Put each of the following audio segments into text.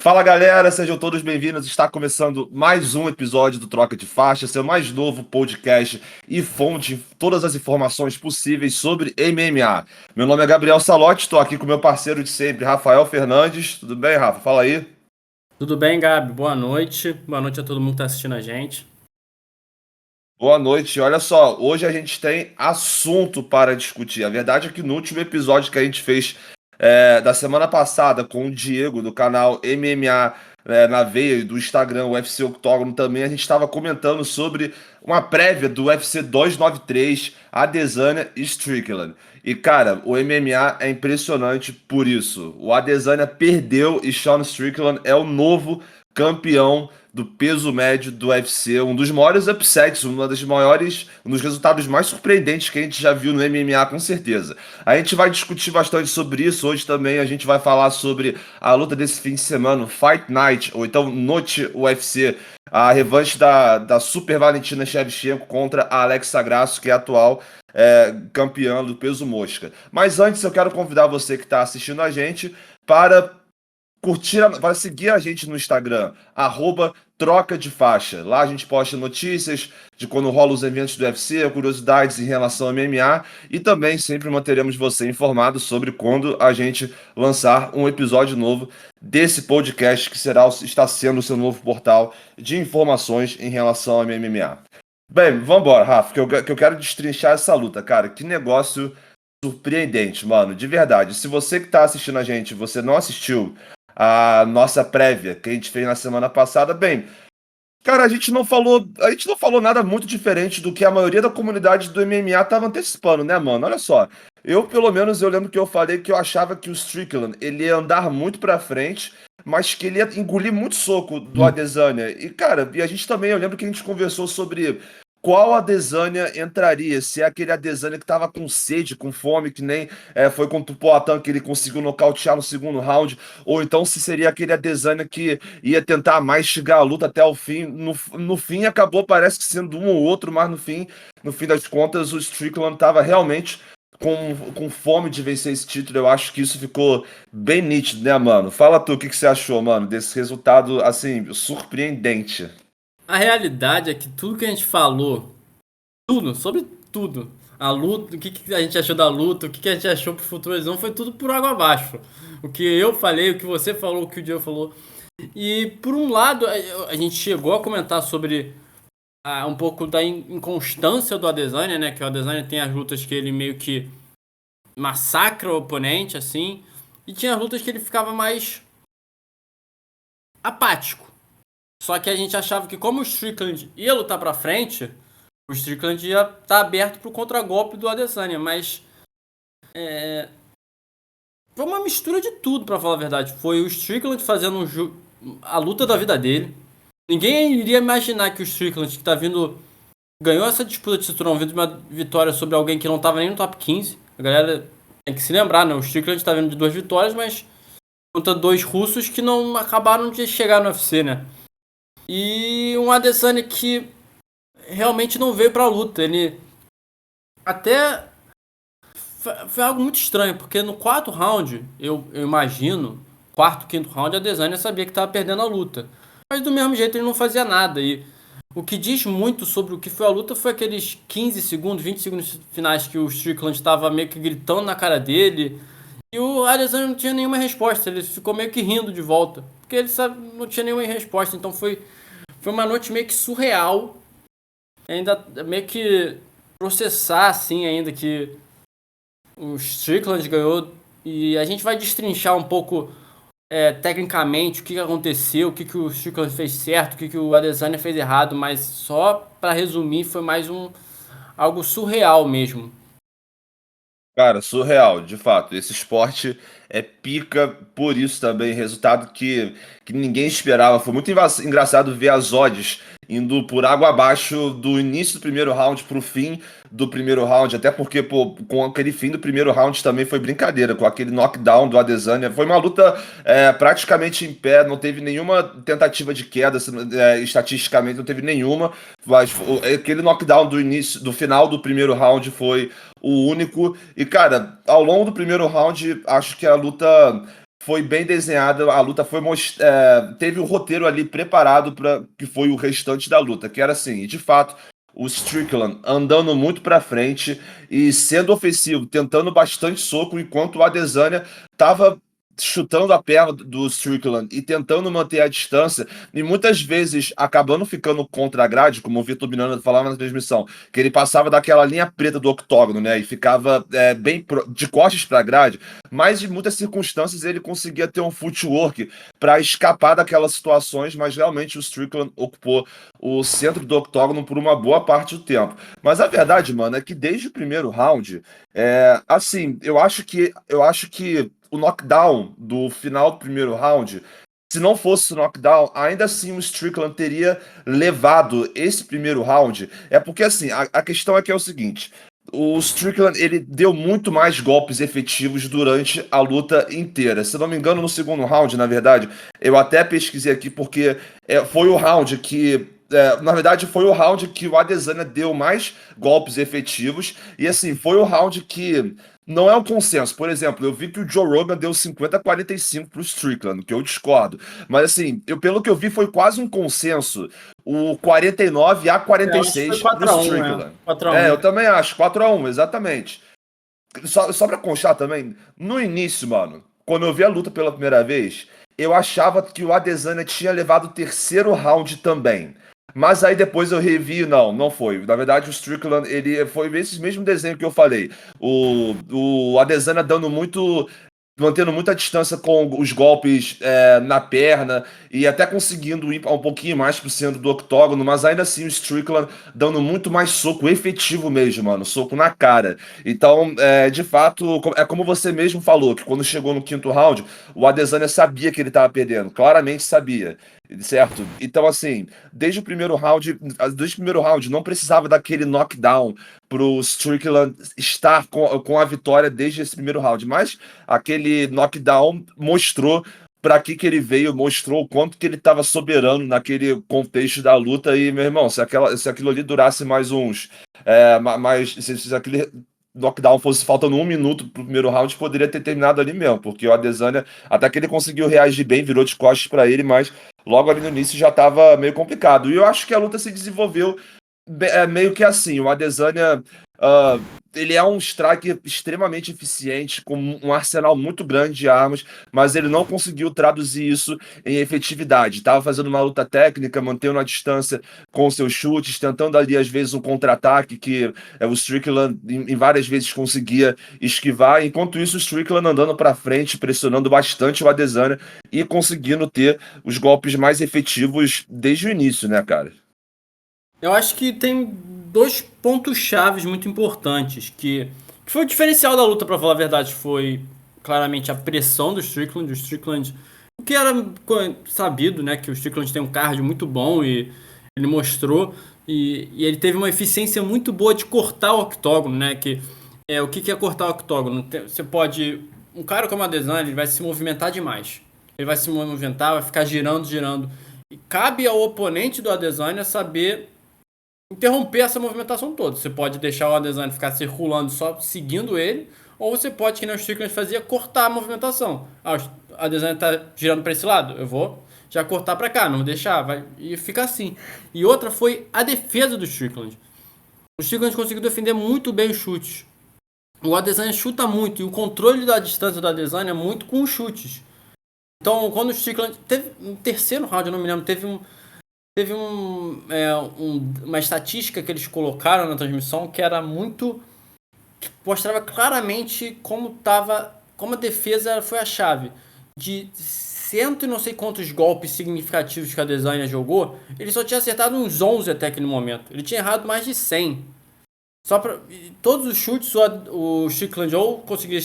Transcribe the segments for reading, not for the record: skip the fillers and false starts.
Fala galera, sejam todos bem-vindos. Está começando mais um episódio do Troca de Faixa, seu mais novo podcast e fonte de todas as informações possíveis sobre MMA. Meu nome é Gabriel Salotti, estou aqui com meu parceiro de sempre, Rafael Fernandes. Tudo bem, Rafa? Fala aí. Tudo bem, Gabi? Boa noite. Boa noite a todo mundo que está assistindo a gente. Boa noite. Olha só, hoje a gente tem assunto para discutir. A verdade é que no último episódio que a gente fez da semana passada com o Diego do canal MMA na Veia e do Instagram UFC Octógono também, a gente estava comentando sobre uma prévia do UFC 293, Adesanya e Strickland. E cara, o MMA é impressionante por isso. O Adesanya perdeu e Sean Strickland é o novo campeão do peso médio do UFC, um dos maiores upsets, um dos resultados mais surpreendentes que a gente já viu no MMA, com certeza. A gente vai discutir bastante sobre isso. Hoje também a gente vai falar sobre a luta desse fim de semana, Fight Night, ou então Noite UFC, a revanche da Super Valentina Shevchenko contra a Alexa Grasso, que é a atual campeã do peso mosca. Mas antes eu quero convidar você que está assistindo a gente para vai seguir a gente no Instagram, @troca de faixa. Lá a gente posta notícias de quando rola os eventos do UFC, curiosidades em relação ao MMA e também sempre manteremos você informado sobre quando a gente lançar um episódio novo desse podcast que está sendo o seu novo portal de informações em relação ao MMA. Bem, vamos embora, Rafa, que eu quero destrinchar essa luta, cara. Que negócio surpreendente, mano, de verdade. Se você que tá assistindo a gente, você não assistiu a nossa prévia que a gente fez na semana passada, bem, cara, a gente não falou nada muito diferente do que a maioria da comunidade do MMA tava antecipando, né, mano? Olha só, pelo menos eu lembro que eu falei que eu achava que o Strickland, ele ia andar muito pra frente, mas que ele ia engolir muito soco do Adesanya. E, cara, e a gente também, eu lembro que a gente conversou sobre qual Adesanya entraria, se é aquele Adesanya que tava com sede, com fome, que nem foi contra o Poatan que ele conseguiu nocautear no segundo round, ou então se seria aquele Adesanya que ia tentar mastigar a luta até o fim. No fim acabou, parece que sendo um ou outro, mas no fim das contas, o Strickland tava realmente com fome de vencer esse título. Eu acho que isso ficou bem nítido, né, mano? Fala tu, o que você achou, mano, desse resultado, assim, surpreendente. A realidade é que tudo que a gente falou, tudo, sobre tudo, a luta, o que a gente achou da luta, o que a gente achou pro futuro, não foi tudo por água abaixo. O que eu falei, o que você falou, o que o Diego falou. E por um lado, a gente chegou a comentar sobre um pouco da inconstância do Adesanya, né? Que o Adesanya tem as lutas que ele meio que massacra o oponente, assim. E tinha as lutas que ele ficava mais apático. Só que a gente achava que como o Strickland ia lutar pra frente, o Strickland ia estar aberto pro contragolpe do Adesanya, mas foi uma mistura de tudo, pra falar a verdade. Foi o Strickland fazendo a luta da vida dele. Ninguém iria imaginar que o Strickland, que tá vindo, ganhou essa disputa de cinturão, vindo de uma vitória sobre alguém que não tava nem no top 15. A galera tem que se lembrar, né? O Strickland tá vindo de 2 vitórias, mas contra 2 russos que não acabaram de chegar no UFC, né? E um Adesanya que realmente não veio pra luta. Ele até foi algo muito estranho, porque no quarto round, eu imagino, quarto, quinto round, a Adesanya sabia que estava perdendo a luta. Mas do mesmo jeito ele não fazia nada. E o que diz muito sobre o que foi a luta foi aqueles 15 segundos, 20 segundos finais que o Strickland estava meio que gritando na cara dele. E o Adesanya não tinha nenhuma resposta, ele ficou meio que rindo de volta. Porque ele não tinha nenhuma resposta, então foi uma noite meio que surreal. Ainda meio que processar, assim, ainda que o Strickland ganhou. E a gente vai destrinchar um pouco tecnicamente o que aconteceu, o que o Strickland fez certo, o que o Adesanya fez errado, mas só para resumir, foi mais algo surreal mesmo. Cara, surreal, de fato. Esse esporte é pica por isso também. Resultado que ninguém esperava. Foi muito engraçado ver as odds indo por água abaixo do início do primeiro round pro fim do primeiro round. Até porque, pô, com aquele fim do primeiro round também foi brincadeira. Com aquele knockdown do Adesanya. Foi uma luta praticamente em pé. Não teve nenhuma tentativa de queda. Estatisticamente, não teve nenhuma. Mas aquele knockdown do final do primeiro round foi o único. E, cara, ao longo do primeiro round, acho que a luta foi bem desenhada, a luta foi teve o roteiro ali preparado para que foi o restante da luta, que era assim, de fato, o Strickland andando muito para frente e sendo ofensivo, tentando bastante soco, enquanto o Adesanya tava chutando a perna do Strickland e tentando manter a distância, e muitas vezes acabando ficando contra a grade, como o Vitor Miranda falava na transmissão, que ele passava daquela linha preta do octógono, né, e ficava de costas para a grade, mas em muitas circunstâncias ele conseguia ter um footwork para escapar daquelas situações, mas realmente o Strickland ocupou o centro do octógono por uma boa parte do tempo. Mas a verdade, mano, é que desde o primeiro round, assim, eu acho que o knockdown do final do primeiro round, se não fosse o knockdown, ainda assim o Strickland teria levado esse primeiro round. É porque assim, a questão é que é o seguinte: o Strickland ele deu muito mais golpes efetivos durante a luta inteira. Se não me engano, no segundo round, na verdade, eu até pesquisei aqui porque foi o round que. Na verdade, foi o round que o Adesanya deu mais golpes efetivos. E assim, foi o round que não é um consenso. Por exemplo, eu vi que o Joe Rogan deu 50-45 pro Strickland, que eu discordo. Mas assim, pelo que eu vi, foi quase um consenso. O 49 a Eu acho que foi 46 pro 4x1, Strickland. 4x1. Eu também acho. 4-1, exatamente. Só pra constar também, no início, mano, quando eu vi a luta pela primeira vez, eu achava que o Adesanya tinha levado o terceiro round também. Mas aí depois eu revi, não foi. Na verdade, o Strickland, ele foi esse mesmo desenho que eu falei. O Adesanya dando muito, mantendo muita distância com os golpes na perna e até conseguindo ir um pouquinho mais pro centro do octógono, mas ainda assim o Strickland dando muito mais soco efetivo mesmo, mano, soco na cara. Então, de fato, é como você mesmo falou, que quando chegou no quinto round, o Adesanya sabia que ele tava perdendo, claramente sabia. Certo? Então, assim, desde o primeiro round, não precisava daquele knockdown pro Strickland estar com a vitória desde esse primeiro round. Mas aquele knockdown mostrou para que ele veio, mostrou o quanto que ele estava soberano naquele contexto da luta. E, meu irmão, se aquilo ali durasse mais uns. Se aquele knockdown fosse faltando 1 minuto pro primeiro round, poderia ter terminado ali mesmo, porque o Adesanya, até que ele conseguiu reagir bem, virou de costas para ele, mas logo ali no início já estava meio complicado. E eu acho que a luta se desenvolveu meio que assim. O Adesanya, ah, ele é um striker extremamente eficiente, com um arsenal muito grande de armas, mas ele não conseguiu traduzir isso em efetividade. Estava fazendo uma luta técnica, mantendo a distância com seus chutes, tentando ali às vezes um contra-ataque que o Strickland em várias vezes conseguia esquivar. Enquanto isso, o Strickland andando para frente, pressionando bastante o Adesanya e conseguindo ter os golpes mais efetivos desde o início, né, cara? Eu acho que tem dois pontos chaves muito importantes, que foi o diferencial da luta, pra falar a verdade, foi claramente a pressão do Strickland. O Strickland, o que era sabido, né, que o Strickland tem um cardio muito bom e ele mostrou, e ele teve uma eficiência muito boa de cortar o octógono, né, o que é cortar o octógono? Você pode, um cara como a Adesanya, ele vai se movimentar demais. Ele vai se movimentar, vai ficar girando, girando. E cabe ao oponente do Adesanya saber interromper essa movimentação toda. Você pode deixar o Adesanya ficar circulando só seguindo ele, ou você pode, que nem o Strickland fazia, cortar a movimentação. O Adesanya tá girando para esse lado, eu vou já cortar para cá, não vou deixar, vai, e fica assim. E outra foi a defesa do Strickland. O Strickland conseguiu defender muito bem os chutes. O Adesanya chuta muito, e o controle da distância do Adesanya é muito com os chutes. Então, quando o Strickland teve um terceiro round, eu não me lembro, teve uma estatística que eles colocaram na transmissão que era muito. Que mostrava claramente como a defesa foi a chave. De cento e não sei quantos golpes significativos que a Adesanya jogou, ele só tinha acertado uns 11 até aquele momento. Ele tinha errado mais de 100. Todos os chutes o Strickland ou conseguia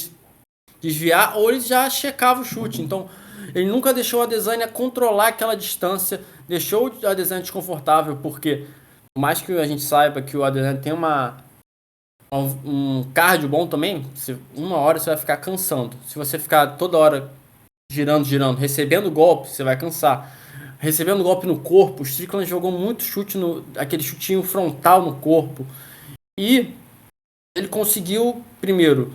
desviar, ou ele já checava o chute. Então, ele nunca deixou o Adesanya controlar aquela distância, deixou o Adesanya desconfortável, porque por mais que a gente saiba que o Adesanya tem um cardio bom também, uma hora você vai ficar cansando. Se você ficar toda hora girando, recebendo golpe, você vai cansar. Recebendo golpe no corpo, o Strickland jogou muito chute, aquele chutinho frontal no corpo. E ele conseguiu, primeiro,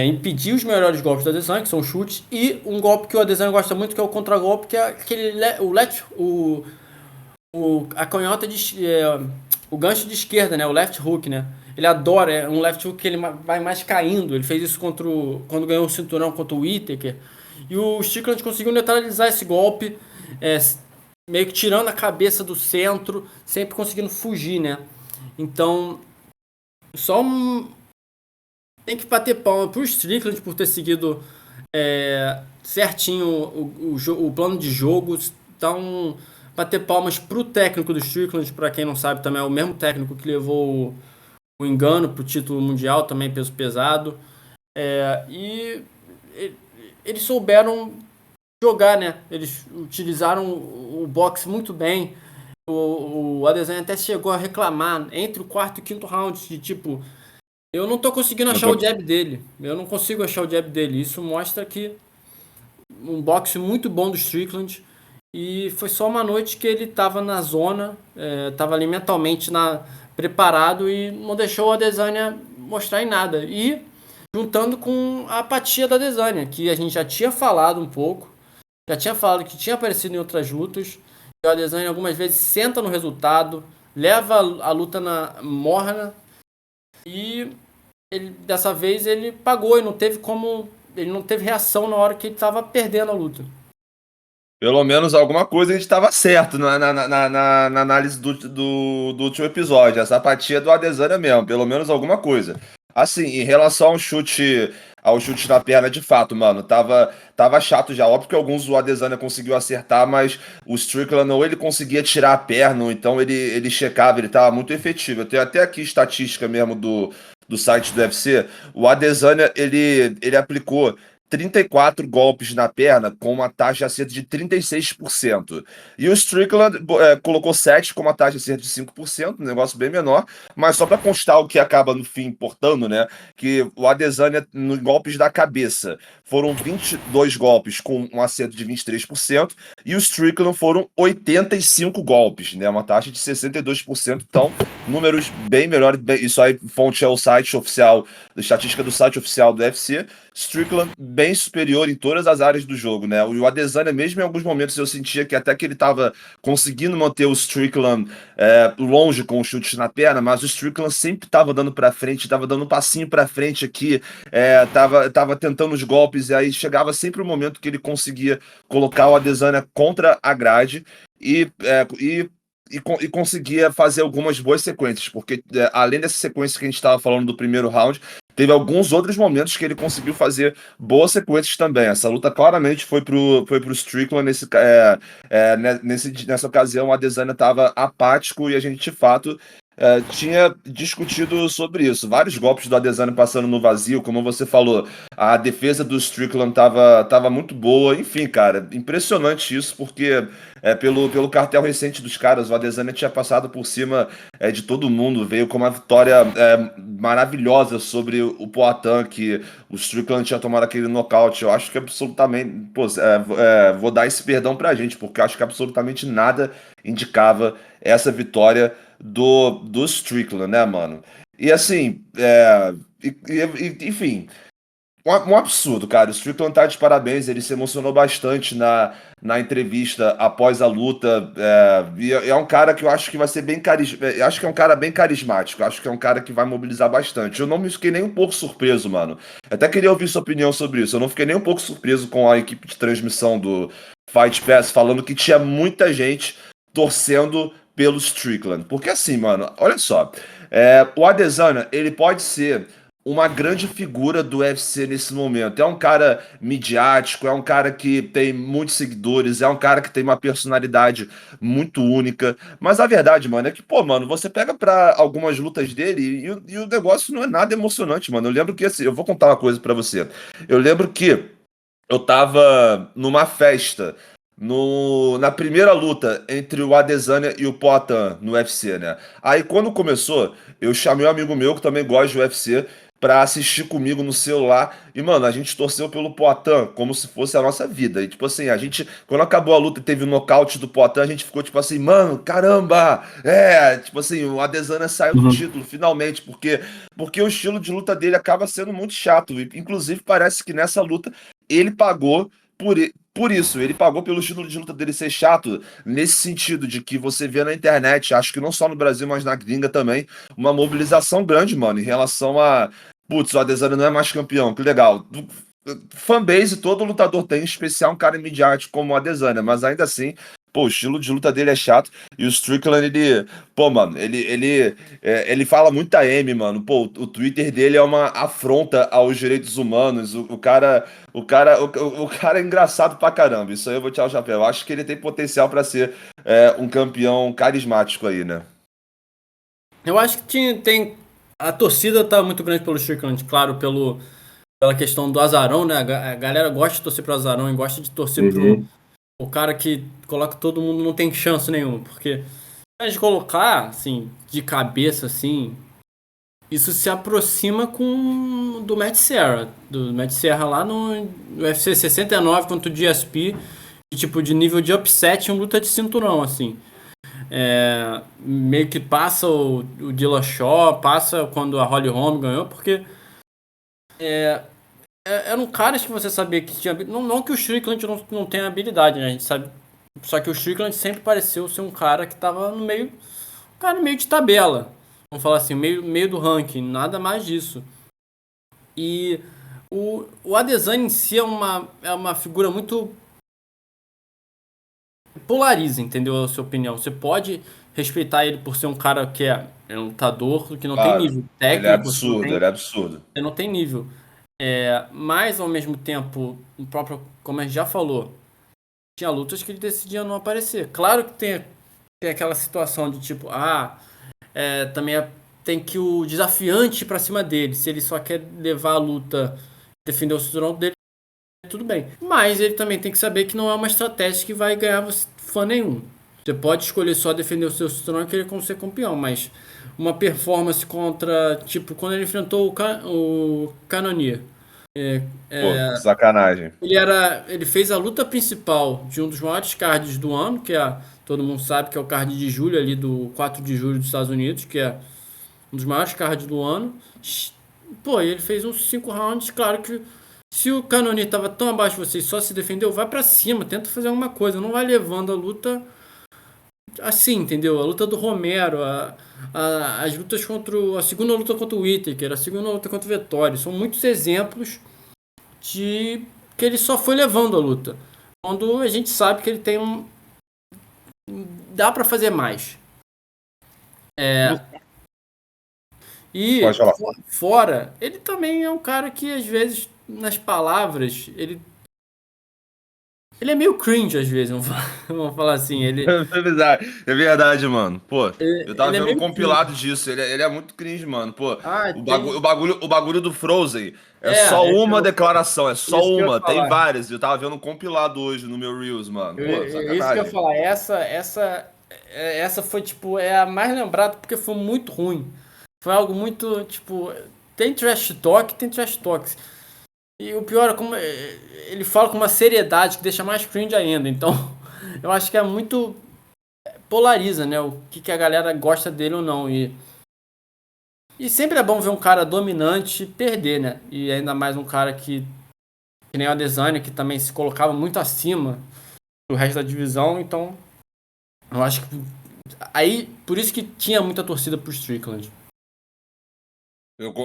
impedir os melhores golpes do Adesanya, que são os chutes, e um golpe que o Adesanya gosta muito, que é o contragolpe, que é aquele a canhota o gancho de esquerda, né? O left hook, né? Ele adora, é um left hook que ele vai mais caindo. Ele fez isso quando ganhou o cinturão contra o Whittaker. E o Strickland conseguiu neutralizar esse golpe, é, meio que tirando a cabeça do centro, sempre conseguindo fugir, né? Então, só tem que bater palma pro Strickland por ter seguido certinho o plano de jogo. Então, bater palmas pro técnico do Strickland, para quem não sabe, também é o mesmo técnico que levou o Engano pro título mundial, também peso pesado. E eles souberam jogar, né? Eles utilizaram o boxe muito bem. O Adesanya até chegou a reclamar entre o quarto e o quinto round de tipo, eu não tô conseguindo achar o jab dele. Eu não consigo achar o jab dele. Isso mostra que um boxe muito bom do Strickland. E foi só uma noite que ele estava na zona, estava ali mentalmente preparado e não deixou o Adesanya mostrar em nada. E juntando com a apatia da Adesanya, que a gente já tinha falado um pouco, já tinha falado que tinha aparecido em outras lutas. E o Adesanya algumas vezes senta no resultado, leva a luta na morna e dessa vez ele pagou e ele não teve reação na hora que ele estava perdendo a luta. Pelo menos alguma coisa a gente estava certo na análise do último episódio. Essa apatia do Adesanya mesmo, pelo menos alguma coisa. Assim, em relação ao chute na perna, de fato, mano, tava chato já. Óbvio que alguns o Adesanya conseguiu acertar, mas o Strickland ou ele conseguia tirar a perna, ou então ele checava, ele tava muito efetivo. Eu tenho até aqui estatística mesmo do site do UFC. O Adesanya, ele aplicou 34 golpes na perna com uma taxa de acerto de 36%. E o Strickland colocou 7 com uma taxa de acerto de 5%, um negócio bem menor, mas só para constar o que acaba no fim importando, né, que o Adesanya nos golpes da cabeça foram 22 golpes com um acerto de 23% e o Strickland foram 85 golpes, né, uma taxa de 62%, então números bem melhores, isso aí fonte é o site oficial, a estatística do site oficial do UFC. Strickland bem superior em todas as áreas do jogo, né? O Adesanya, mesmo em alguns momentos, eu sentia que até que ele estava conseguindo manter o Strickland longe com os chutes na perna, mas o Strickland sempre estava dando para frente, estava dando um passinho para frente aqui, tava tentando os golpes, e aí chegava sempre o momento que ele conseguia colocar o Adesanya contra a grade e conseguia fazer algumas boas sequências, porque além dessa sequência que a gente estava falando do primeiro round, teve alguns outros momentos que ele conseguiu fazer boas sequências também. Essa luta claramente foi pro Strickland nessa ocasião. O Adesanya estava apático e a gente de fato tinha discutido sobre isso. Vários golpes do Adesanya passando no vazio, como você falou. A defesa do Strickland tava muito boa. Enfim, cara, impressionante isso, porque pelo cartel recente dos caras, o Adesanya tinha passado por cima de todo mundo, veio com uma vitória maravilhosa sobre o Poatan, que o Strickland tinha tomado aquele nocaute. Eu acho que absolutamente. Pô, vou dar esse perdão pra gente, porque eu acho que absolutamente nada indicava essa vitória do Strickland, né, mano? E assim, enfim. Um absurdo, cara. O Strickland tá de parabéns. Ele se emocionou bastante na entrevista após a luta. E é um cara que eu acho que vai ser bem carismático. Acho que é um cara bem carismático. Acho que é um cara que vai mobilizar bastante. Eu não me fiquei nem um pouco surpreso, mano. Eu até queria ouvir sua opinião sobre isso. Eu não fiquei nem um pouco surpreso com a equipe de transmissão do Fight Pass falando que tinha muita gente torcendo pelo Strickland. Porque assim, mano, olha só. O Adesanya, ele pode ser uma grande figura do UFC nesse momento. É um cara midiático, é um cara que tem muitos seguidores, é um cara que tem uma personalidade muito única. Mas a verdade, mano, é que, pô, mano, você pega pra algumas lutas dele e o negócio não é nada emocionante, mano. Eu lembro que, assim, eu vou contar uma coisa pra você. Eu lembro que eu tava numa festa na primeira luta entre o Adesanya e o Poatan no UFC, né? Aí quando começou, eu chamei um amigo meu que também gosta de UFC. pra assistir comigo no celular. E, mano, a gente torceu pelo Poatan como se fosse a nossa vida. E, tipo assim, a gente, quando acabou a luta e teve o nocaute do Poatan, a gente ficou, tipo assim, mano, caramba! Tipo assim, o Adesanya saiu do Uhum. título, finalmente, porque o estilo de luta dele acaba sendo muito chato. E, inclusive, parece que nessa luta ele pagou por isso. Ele pagou pelo estilo de luta dele ser chato, nesse sentido de que você vê na internet, acho que não só no Brasil, mas na gringa também, uma mobilização grande, mano, em relação a. Putz, o Adesanya não é mais campeão, que legal. Fanbase todo lutador tem, em especial um cara midiático como o Adesanya, mas ainda assim, pô, o estilo de luta dele é chato. E o Strickland, ele. Pô, mano, ele fala muita M, mano. Pô, o Twitter dele é uma afronta aos direitos humanos. O cara é engraçado pra caramba. Isso aí eu vou tirar o chapéu. Eu acho que ele tem potencial pra ser um campeão carismático aí, né? Eu acho que tem. A torcida tá muito grande pelo Strickland, claro, pela questão do azarão, né? A galera gosta de torcer pro azarão e gosta de torcer pro Uhum. o cara que coloca todo mundo não tem chance nenhuma. Porque a gente colocar, assim, de cabeça, assim, isso se aproxima com do Matt Serra. Do Matt Serra lá no UFC 69 contra o GSP. Tipo, de nível de upset em luta de cinturão, assim. Meio que passa o Dillashaw, passa quando a Holly Holm ganhou, porque eram caras que você sabia que tinha. Não que o Strickland não tenha habilidade, né? A gente sabe. Só que o Strickland sempre pareceu ser um cara que tava no meio. Um cara meio de tabela. Vamos falar assim, meio do ranking, nada mais disso. E o Adesanya em si é uma figura muito polariza, entendeu? A sua opinião. Você pode respeitar ele por ser um cara que é um lutador que não tem Claro. nível Ele é técnico, absurdo, ele é absurdo. você não tem nível. Mas ao mesmo tempo, o próprio, como a gente já falou, tinha lutas que ele decidia não aparecer. Claro que tem aquela situação de tipo, também tem que o desafiante ir pra cima dele. Se ele só quer levar a luta, defender o cinturão dele, tudo bem. Mas ele também tem que saber que não é uma estratégia que vai ganhar fã nenhum. Você pode escolher só defender o seu cinturão e querer como ser campeão, mas uma performance contra, tipo, quando ele enfrentou o Cannonier, Pô, que sacanagem. ele fez a luta principal de um dos maiores cards do ano, todo mundo sabe que é o card de julho ali do 4 de julho dos Estados Unidos, que é um dos maiores cards do ano. Pô, e ele fez uns 5 rounds, claro que se o Cannonier tava tão abaixo de você e só se defendeu, vai pra cima, tenta fazer alguma coisa, não vai levando a luta assim, entendeu? A luta do Romero, as lutas a segunda luta contra o Whittaker, a segunda luta contra o Vettori, são muitos exemplos de que ele só foi levando a luta. Quando a gente sabe que ele tem dá pra fazer mais. E Pode falar. fora, ele também é um cara que às vezes nas palavras, ele é meio cringe às vezes, vamos falar assim, É verdade, mano. Pô, eu tava ele é vendo um meio cringe. compilado disso. Ele é muito cringe, mano. Pô, o bagulho, Tem. o bagulho, o bagulho do Frozen é só Esse uma eu, declaração, é só isso que eu ia uma. Tem falar. várias. Eu tava vendo um compilado hoje no meu Reels, mano. Pô, Isso que eu ia sacanagem. falar. Essa foi, tipo, é a mais lembrada porque foi muito ruim. Foi algo muito, tipo, tem trash talk. E o pior é como ele fala com uma seriedade que deixa mais cringe ainda. Então, eu acho que é muito polariza, né? O que a galera gosta dele ou não. E sempre é bom ver um cara dominante perder, né? E ainda mais um cara que nem o Adesanya, que também se colocava muito acima do resto da divisão. Então, eu acho que aí, por isso que tinha muita torcida pro Strickland.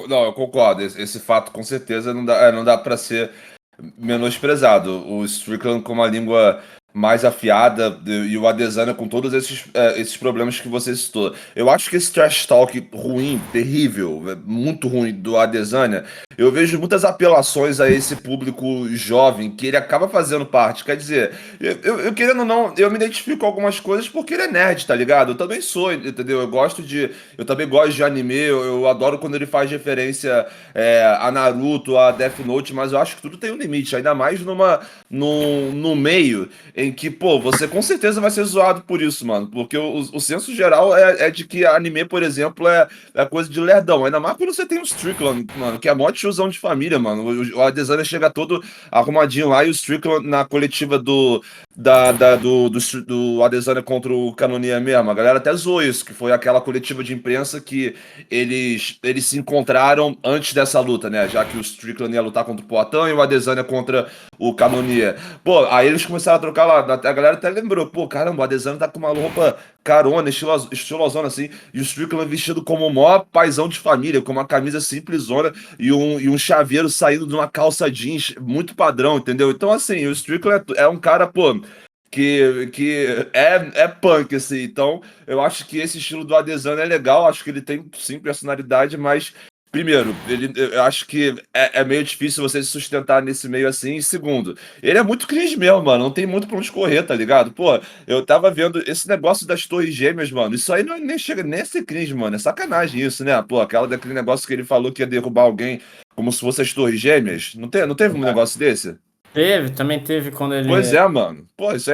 Não, eu concordo. Esse fato com certeza não dá para ser menosprezado. O Strickland com uma língua mais afiada e o Adesanya com todos esses problemas que você citou. Eu acho que esse trash talk ruim, terrível, muito ruim do Adesanya, Eu vejo muitas apelações a esse público jovem que ele acaba fazendo parte. Quer dizer, eu querendo ou não, eu me identifico com algumas coisas porque ele é nerd, tá ligado? Eu também sou, entendeu? Eu também gosto de anime, eu adoro quando ele faz referência a Naruto, a Death Note, mas eu acho que tudo tem um limite, ainda mais no meio em que, pô, você com certeza vai ser zoado por isso, mano. Porque o senso geral é de que anime, por exemplo, é coisa de lerdão. Ainda mais quando você tem o Strickland, mano, que é mó tiozão de família, mano. O Adesanya chega todo arrumadinho lá e o Strickland na coletiva do Adesanya contra o Cannonier mesmo. A galera até zoou isso, que foi aquela coletiva de imprensa que eles se encontraram antes dessa luta, né? Já que o Strickland ia lutar contra o Poatan e o Adesanya contra o Cannonier. Pô, aí eles começaram a trocar lá. A galera até lembrou, pô, caramba, o Adesanya tá com uma roupa carona, estilosona assim, e o Strickland vestido como o maior paizão de família, com uma camisa simplesona e um chaveiro saindo de uma calça jeans muito padrão, entendeu? Então, assim, o Strickland é um cara, pô, que é punk, assim. Então, eu acho que esse estilo do Adesanya é legal, acho que ele tem, sim, personalidade, mas. Primeiro, eu acho que é meio difícil você se sustentar nesse meio assim. E segundo, ele é muito cringe mesmo, mano. Não tem muito pra onde correr, tá ligado? Pô, eu tava vendo esse negócio das torres gêmeas, mano. Isso aí não, nem chega nem a ser cringe, mano. É sacanagem isso, né? Pô, daquele negócio que ele falou que ia derrubar alguém como se fosse as torres gêmeas. Não teve um negócio desse? Também teve quando Pois ele. é, mano. Pô, isso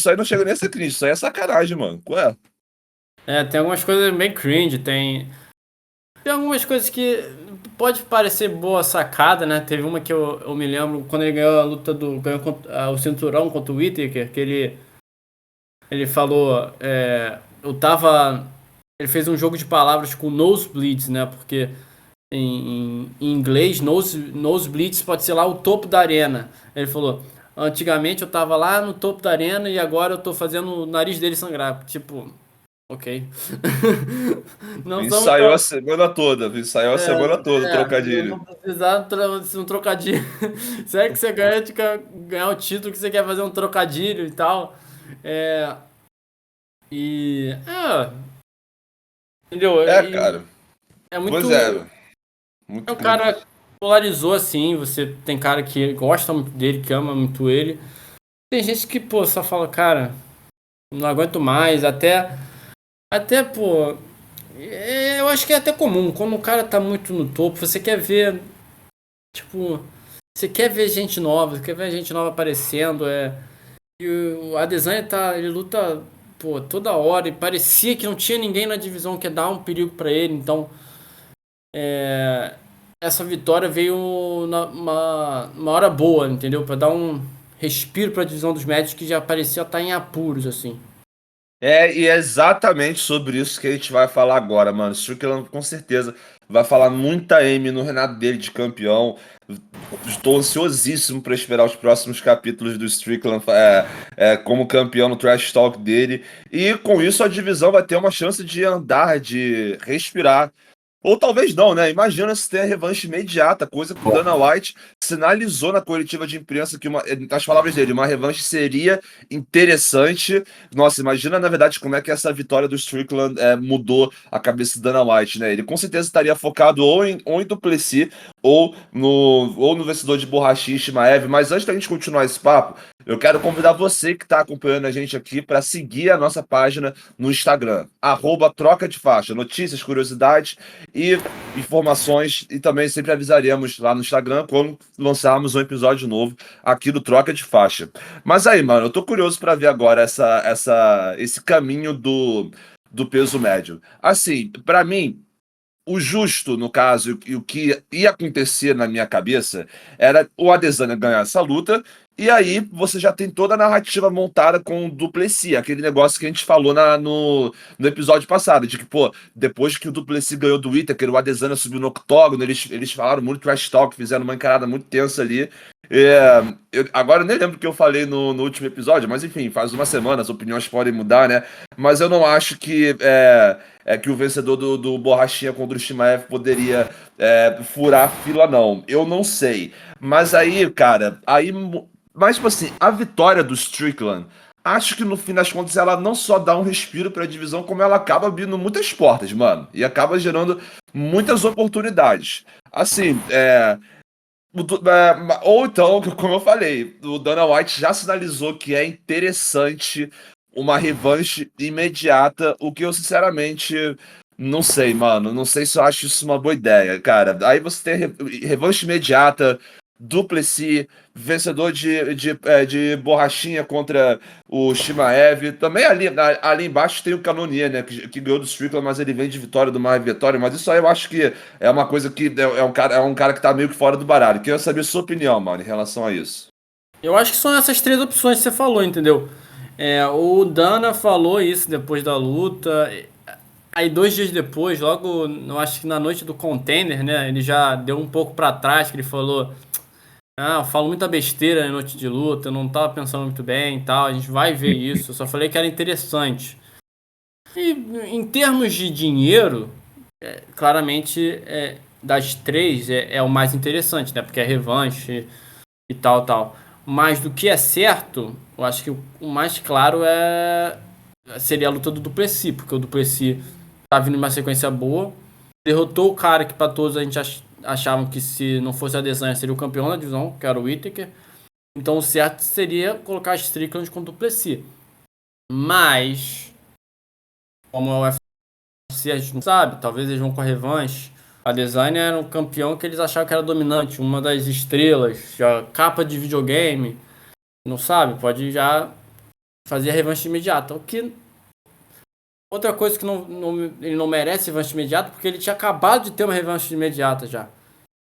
aí não chega nem a ser cringe. Isso aí é sacanagem, mano. Qual é? Tem algumas coisas bem cringe, tem algumas coisas que pode parecer boa sacada, né? Teve uma que eu me lembro quando ele ganhou a luta o cinturão contra o Whittaker, que ele falou, eu tava. Ele fez um jogo de palavras com nosebleeds, né? Porque em inglês, nosebleeds pode ser lá o topo da arena. Ele falou, antigamente eu tava lá no topo da arena e agora eu tô fazendo o nariz dele sangrar. Tipo, ok. Não somos Ensaiou a tão. semana toda. Ensaiou a semana toda o Não trocadilho. precisar de um trocadilho. Será que você ganha de ganhar o título que você quer fazer um trocadilho e tal? É, e. Entendeu? É, E cara. é Pois muito. é. É Muito um cara cringe. que polarizou assim. Você tem cara que gosta muito dele, que ama muito ele. Tem gente que, pô, só fala, cara, não aguento mais. Até, pô. Eu acho que é até comum. Quando o cara tá muito no topo, você quer ver. Tipo, você quer ver gente nova, você quer ver gente nova aparecendo, E o Adesanya ele luta, pô, toda hora e parecia que não tinha ninguém na divisão que ia dar um perigo pra ele, então essa vitória veio uma hora boa, entendeu? Pra dar um respiro pra divisão dos médios que já parecia estar em apuros, assim. E é exatamente sobre isso que a gente vai falar agora, mano. Strickland com certeza vai falar muita M no reinado dele de campeão. Estou ansiosíssimo para esperar os próximos capítulos do Strickland como campeão no trash talk dele. E com isso a divisão vai ter uma chance de andar, de respirar. Ou talvez não, né? Imagina se tem a revanche imediata, coisa que o Dana White sinalizou na coletiva de imprensa que, as palavras dele, uma revanche seria interessante. Nossa, imagina na verdade como é que essa vitória do Strickland mudou a cabeça do Dana White, né? Ele com certeza estaria focado ou em Duplessis ou no vencedor de borrachinha Shimaev. Mas antes da gente continuar esse papo, eu quero convidar você que está acompanhando a gente aqui para seguir a nossa página no Instagram, @troca de faixa, notícias, curiosidades e informações, e também sempre avisaremos lá no Instagram quando lançarmos um episódio novo aqui do Troca de Faixa. Mas aí, mano, eu tô curioso pra ver agora esse caminho do peso médio. Assim, pra mim, o justo, no caso, e o que ia acontecer na minha cabeça era o Adesanya ganhar essa luta, e aí você já tem toda a narrativa montada com o Duplessis, aquele negócio que a gente falou no episódio passado, de que, pô, depois que o Duplessis ganhou do Whittaker, o Adesanya subiu no octógono, eles falaram muito trash talk, fizeram uma encarada muito tensa ali. Agora eu nem lembro o que eu falei no último episódio, mas enfim, faz uma semana, as opiniões podem mudar, né? Mas eu não acho que o vencedor do Borrachinha contra o Shimaev poderia furar a fila, não. Eu não sei. Mas aí, cara, mas tipo assim, a vitória do Strickland acho que no fim das contas ela não só dá um respiro para a divisão, como ela acaba abrindo muitas portas, mano, e acaba gerando muitas oportunidades. Assim, ou então, como eu falei, o Dana White já sinalizou que é interessante uma revanche imediata, o que eu sinceramente não sei, mano. Não sei se eu acho isso uma boa ideia, cara. Aí você tem revanche imediata, Du Plessis, vencedor de borrachinha contra o Shimaev. Também ali embaixo tem o Cannonier, né? Que ganhou do Strickland, mas ele vem de vitória do mais vitória. Mas isso aí eu acho que é uma coisa que é um cara que tá meio que fora do baralho. Queria saber sua opinião, mano, em relação a isso. Eu acho que são essas três opções que você falou, entendeu? O Dana falou isso depois da luta. Aí 2 dias depois, logo, eu acho que na noite do Contender, né? Ele já deu um pouco pra trás, que ele falou: "Ah, eu falo muita besteira na noite de luta, eu não tava pensando muito bem e tal, a gente vai ver isso. Eu só falei que era interessante." E em termos de dinheiro, claramente das três é o mais interessante, né? Porque é revanche e tal, tal. Mas do que é certo, eu acho que o mais claro seria a luta do Duplessis, porque o Duplessis tá vindo numa sequência boa, derrotou o cara que para todos a gente achavam que se não fosse a Adesanya seria o campeão da divisão, que era o Whittaker. Então o certo seria colocar Strickland com o Duplessis. Mas, como é o UFC, a gente não sabe, talvez eles vão com a revanche. A Adesanya era um campeão que eles achavam que era dominante, uma das estrelas, já capa de videogame, não sabe, pode já fazer a revanche imediata. O que outra coisa que ele não merece revanche imediata, porque ele tinha acabado de ter uma revanche imediata já.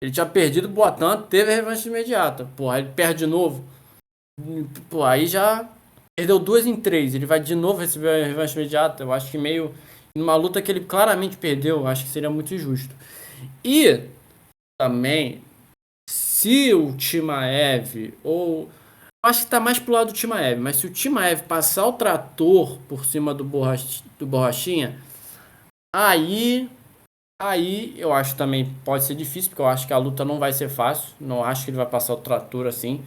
Ele tinha perdido o Boatan, teve a revanche imediata. Porra, ele perde de novo. Pô, aí já perdeu 2 em 3. Ele vai de novo receber a revanche imediata. Eu acho que meio numa luta que ele claramente perdeu, acho que seria muito injusto. E também, se o Timaev ou acho que tá mais pro lado do Timaev, mas se o Timaev passar o trator por cima do Borrachinha, aí eu acho também pode ser difícil, porque eu acho que a luta não vai ser fácil, não acho que ele vai passar o trator assim,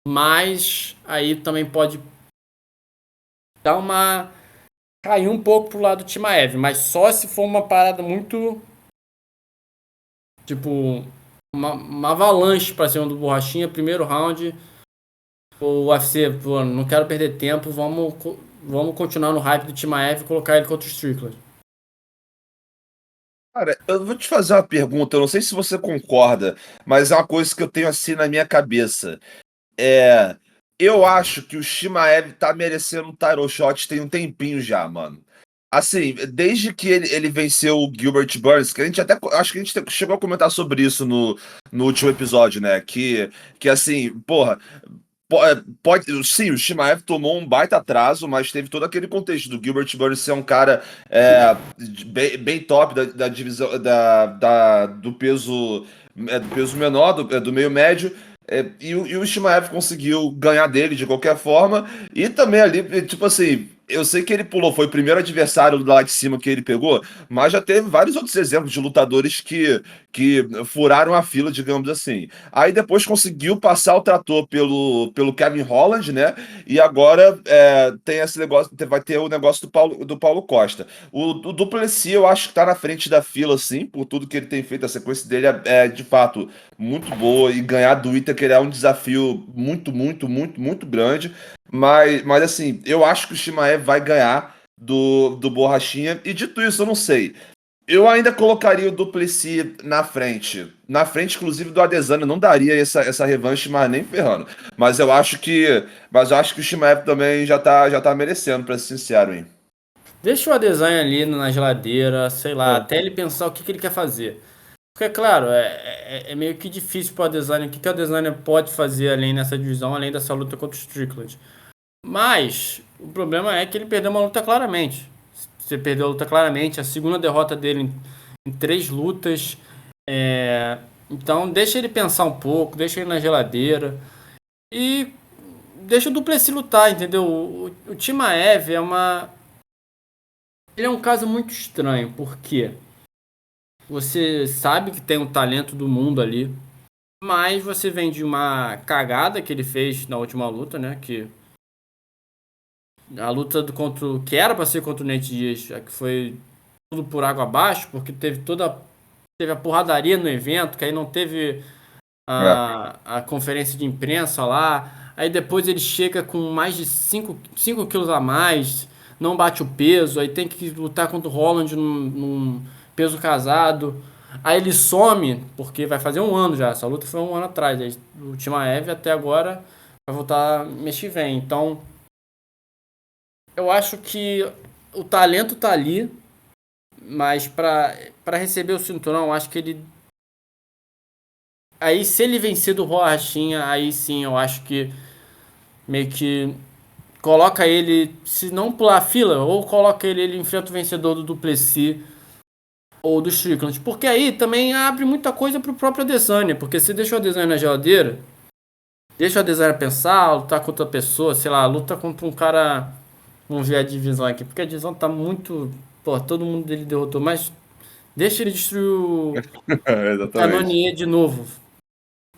mas aí também pode dar uma cair um pouco pro lado do Timaev, mas só se for uma parada muito tipo uma avalanche pra cima do Borrachinha, primeiro round. O UFC, pô, não quero perder tempo, vamos continuar no hype do Timaev e colocar ele contra o Strickland. Cara, eu vou te fazer uma pergunta, eu não sei se você concorda, mas é uma coisa que eu tenho assim na minha cabeça. É, eu acho que o Shimaev tá merecendo um title shot tem um tempinho já, mano. Assim, desde que ele venceu o Gilbert Burns, que a gente até, acho que a gente chegou a comentar sobre isso no último episódio, né? Que assim, porra, pode, sim, o Shimaev tomou um baita atraso, mas teve todo aquele contexto do Gilbert Burns ser um cara bem top da divisão do peso menor, do meio médio. E o Shimaev conseguiu ganhar dele de qualquer forma. E também ali, tipo assim, eu sei que ele pulou, foi o primeiro adversário lá de cima que ele pegou, mas já teve vários outros exemplos de lutadores que furaram a fila, digamos assim. Aí depois conseguiu passar o trator pelo Kevin Holland, né? E agora tem esse negócio, vai ter o negócio do Paulo Costa. O Duplessis eu acho que tá na frente da fila, assim, por tudo que ele tem feito. A sequência dele é de fato muito boa e ganhar do Whittaker é um desafio muito, muito, muito, muito grande. Mas assim, eu acho que o Shimaev vai ganhar do Borrachinha. E dito isso, eu não sei. Eu ainda colocaria o Duplessis na frente. Na frente, inclusive, do Adesanya. Não daria essa revanche, mas nem ferrando. Mas eu acho que o Shimaev também já tá merecendo, pra ser sincero, hein? Deixa o Adesanya ali na geladeira, sei lá, É. até ele pensar o que ele quer fazer. Porque, claro, é meio que difícil pro Adesanya. O que o Adesanya pode fazer além nessa divisão, além dessa luta contra o Strickland? Mas o problema é que ele perdeu uma luta claramente. Você perdeu a luta claramente, a segunda derrota dele em 3 lutas. Então deixa ele pensar um pouco, deixa ele na geladeira e deixa o Duplessis lutar, entendeu? O Timaev ele é um caso muito estranho, porque você sabe que tem um talento do mundo ali, mas você vem de uma cagada que ele fez na última luta, né? Que a luta que era pra ser contra o Nate Diaz, já que foi tudo por água abaixo, porque teve a porradaria no evento, que aí não teve É. a conferência de imprensa lá. Aí depois ele chega com mais de 5 quilos a mais, não bate o peso, aí tem que lutar contra o Holland num peso casado. Aí ele some, porque vai fazer um ano já. Essa luta foi um ano atrás. Aí, o Chimaev até agora vai voltar mês que vem. Então, eu acho que o talento tá ali, mas para receber o cinturão, eu acho que ele. Aí, se ele vencer do Rochinha, aí sim eu acho que meio que coloca ele, se não pular a fila, ou coloca ele enfrenta o vencedor do Duplessis ou do Strickland. Porque aí também abre muita coisa pro próprio Adesanya, porque se deixa o Adesanya na geladeira, deixa o Adesanya pensar, lutar contra outra pessoa, sei lá, luta contra um cara. Vamos ver a divisão aqui, porque a divisão tá muito. Pô, todo mundo dele derrotou, mas deixa ele destruir o Exatamente. Cannonier de novo.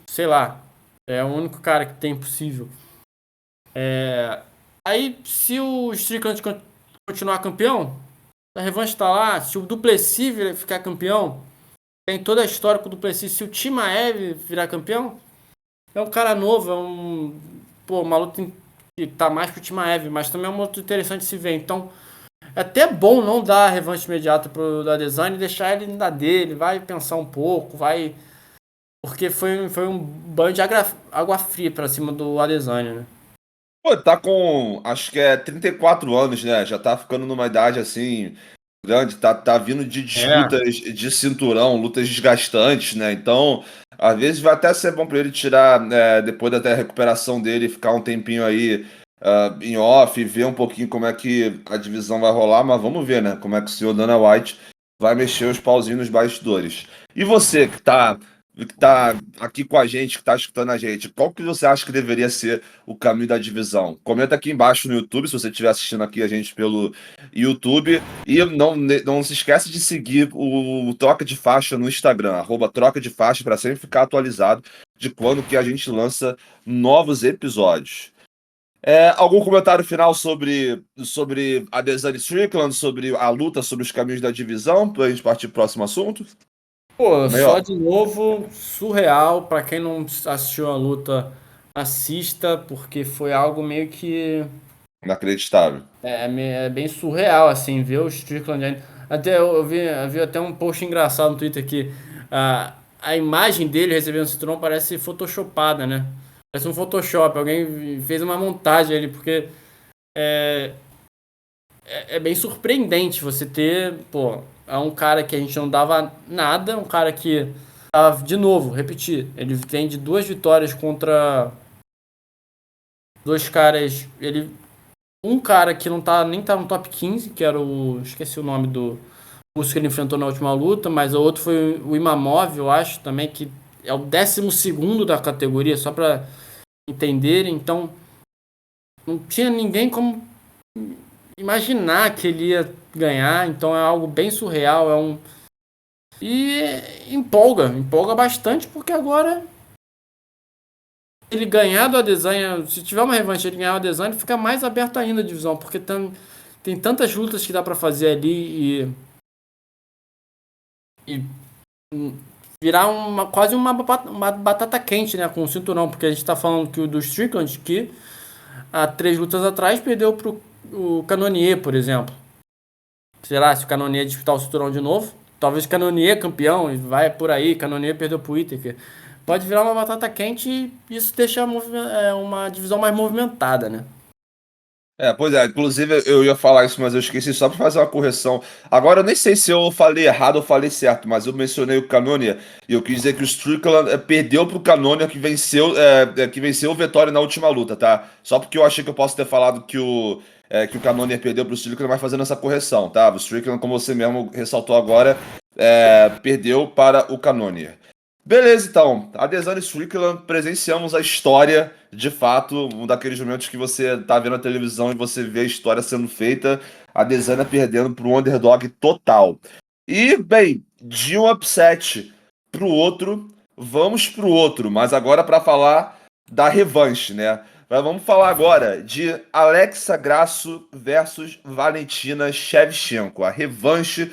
Sei lá. É o único cara que tem possível. Aí, se o Strickland continuar campeão, a revanche tá lá. Se o Duplessis ficar campeão, tem toda a história com o Duplessis. Se o Chimaev virar campeão, é um cara novo, é um. Pô, uma luta que tá mais pro Chimaev, mas também é uma luta interessante de se ver. Então, é até bom não dar a revanche imediata pro Adesanya e deixar ele na dele, vai pensar um pouco, vai. Porque foi um banho de água fria pra cima do Adesanya, né? Pô, tá com, acho que é 34 anos, né? Já tá ficando numa idade assim grande, tá vindo de É. disputas de cinturão, lutas desgastantes, né? Então, às vezes vai até ser bom pra ele tirar, depois da recuperação dele, ficar um tempinho aí em off, e ver um pouquinho como é que a divisão vai rolar, mas vamos ver, né? Como é que o senhor Dana White vai mexer os pauzinhos nos bastidores. E você que tá aqui com a gente, que tá escutando a gente, qual que você acha que deveria ser o caminho da divisão? Comenta aqui embaixo no YouTube, se você estiver assistindo aqui a gente pelo YouTube. E não se esquece de seguir o Troca de Faixa no Instagram, @Troca de Faixa, para sempre ficar atualizado de quando que a gente lança novos episódios. Algum comentário final sobre a Adesanya Strickland, sobre a luta, sobre os caminhos da divisão, para a gente partir para o próximo assunto? Pô, só Melhor, de novo, surreal. Pra quem não assistiu a luta, assista, porque foi algo meio que. inacreditável. É bem surreal, assim, ver o Strickland. Até eu vi até um post engraçado no Twitter que a imagem dele recebendo o cinturão parece photoshopada, né? Parece um Photoshop. Alguém fez uma montagem ali, porque é bem surpreendente você ter, pô, é um cara que a gente não dava nada, um cara que, de novo, repetir, ele vem de duas vitórias contra dois caras, um cara que não tá, nem tá no top 15, que era esqueci o nome do russo que ele enfrentou na última luta, mas o outro foi o Imamov, eu acho, também, que é o 12º da categoria, só pra entenderem, então não tinha ninguém como imaginar que ele ia ganhar, então é algo bem surreal, e empolga bastante porque agora ele ganhar do Adesanya, se tiver uma revanche ele ganhar o Adesanya, fica mais aberto ainda a divisão, porque tem tantas lutas que dá pra fazer ali e virar quase uma batata quente, né, com o cinturão, porque a gente tá falando que o do Strickland, que há 3 lutas atrás perdeu pro o Cannonier, por exemplo. Será se o Cannonier disputar o cinturão de novo? Talvez o Cannonier campeão e vai por aí. Cannonier perdeu pro Whittaker. Pode virar uma batata quente e isso deixa uma divisão mais movimentada, né? Pois é, inclusive eu ia falar isso, mas eu esqueci só para fazer uma correção. Agora eu nem sei se eu falei errado ou falei certo, mas eu mencionei o Cannonier e eu quis dizer que o Strickland perdeu pro Cannonier que venceu o Vettori na última luta, tá? Só porque eu achei que eu posso ter falado que o Cannonier perdeu pro Strickland, mas fazendo essa correção, tá? O Strickland, como você mesmo ressaltou agora, perdeu para o Cannonier. Beleza, então. Adesanya e Strickland, presenciamos a história, de fato, um daqueles momentos que você tá vendo a televisão e você vê a história sendo feita, a Adesanya perdendo para um underdog total. E, bem, de um upset pro outro, vamos pro outro, mas agora para falar da revanche, né? Mas vamos falar agora de Alexa Grasso versus Valentina Shevchenko, a revanche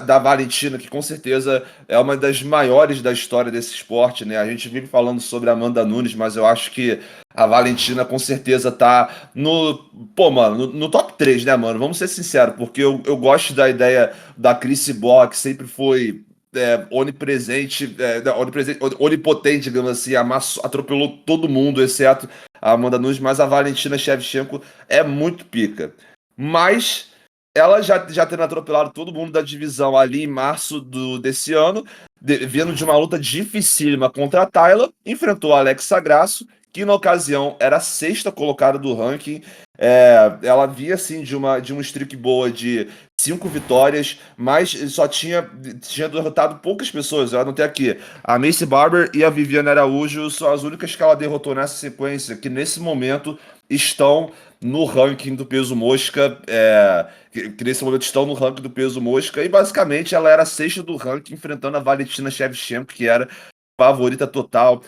da Valentina, que com certeza é uma das maiores da história desse esporte, né? A gente vive falando sobre a Amanda Nunes, mas eu acho que a Valentina com certeza tá no. Pô, mano, no top 3, né, mano? Vamos ser sinceros, porque eu gosto da ideia da Chris Boa, que sempre foi onipresente, onipotente, digamos assim, atropelou todo mundo, exceto a Amanda Nunes, mas a Valentina Shevchenko é muito pica. Mas ela já tendo atropelado todo mundo da divisão ali em março desse ano, vindo de uma luta dificílima contra a Tayla, enfrentou a Alexa Grasso, que na ocasião era a sexta colocada do ranking. Ela vinha assim de uma streak boa de 5 vitórias, mas só tinha derrotado poucas pessoas. Eu anotei aqui: a Macy Barber e a Viviane Araújo são as únicas que ela derrotou nessa sequência, que nesse momento estão no ranking do peso mosca, que nesse momento estão no ranking do peso mosca, e basicamente ela era a sexta do ranking, enfrentando a Valentina Shevchenko, que era favorita total.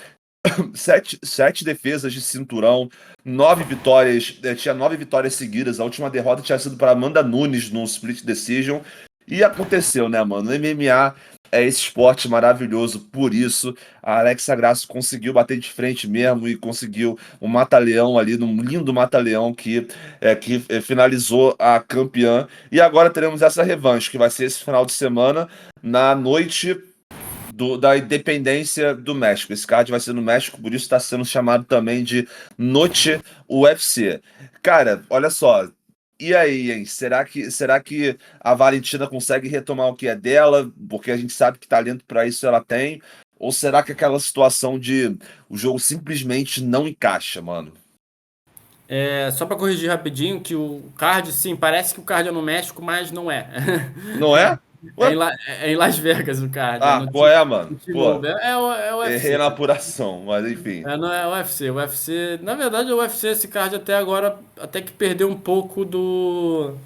Sete defesas de cinturão, 9 vitórias, tinha 9 vitórias seguidas. A última derrota tinha sido para Amanda Nunes no split decision. E aconteceu, né, mano? O MMA é esse esporte maravilhoso, por isso a Alexa Grasso conseguiu bater de frente mesmo e conseguiu um mata-leão ali, num lindo mata-leão que finalizou a campeã. E agora teremos essa revanche, que vai ser esse final de semana, na noite da independência do México. Esse card vai ser no México, por isso está sendo chamado também de Noche UFC. Cara, olha só. E aí, hein? Será que a Valentina consegue retomar o que é dela? Porque a gente sabe que talento para isso ela tem. Ou será que aquela situação de o jogo simplesmente não encaixa, mano? Só pra corrigir rapidinho, que o card, sim, parece que o card é no México, mas não é. Não é? É em, Ué? é em Las Vegas o card, é Ah, no qual é, mano? Pô, T-Mobile. É o errei UFC. na apuração, mas enfim. Não é o UFC. O UFC, na verdade, o UFC, esse card até agora, até que perdeu um pouco do.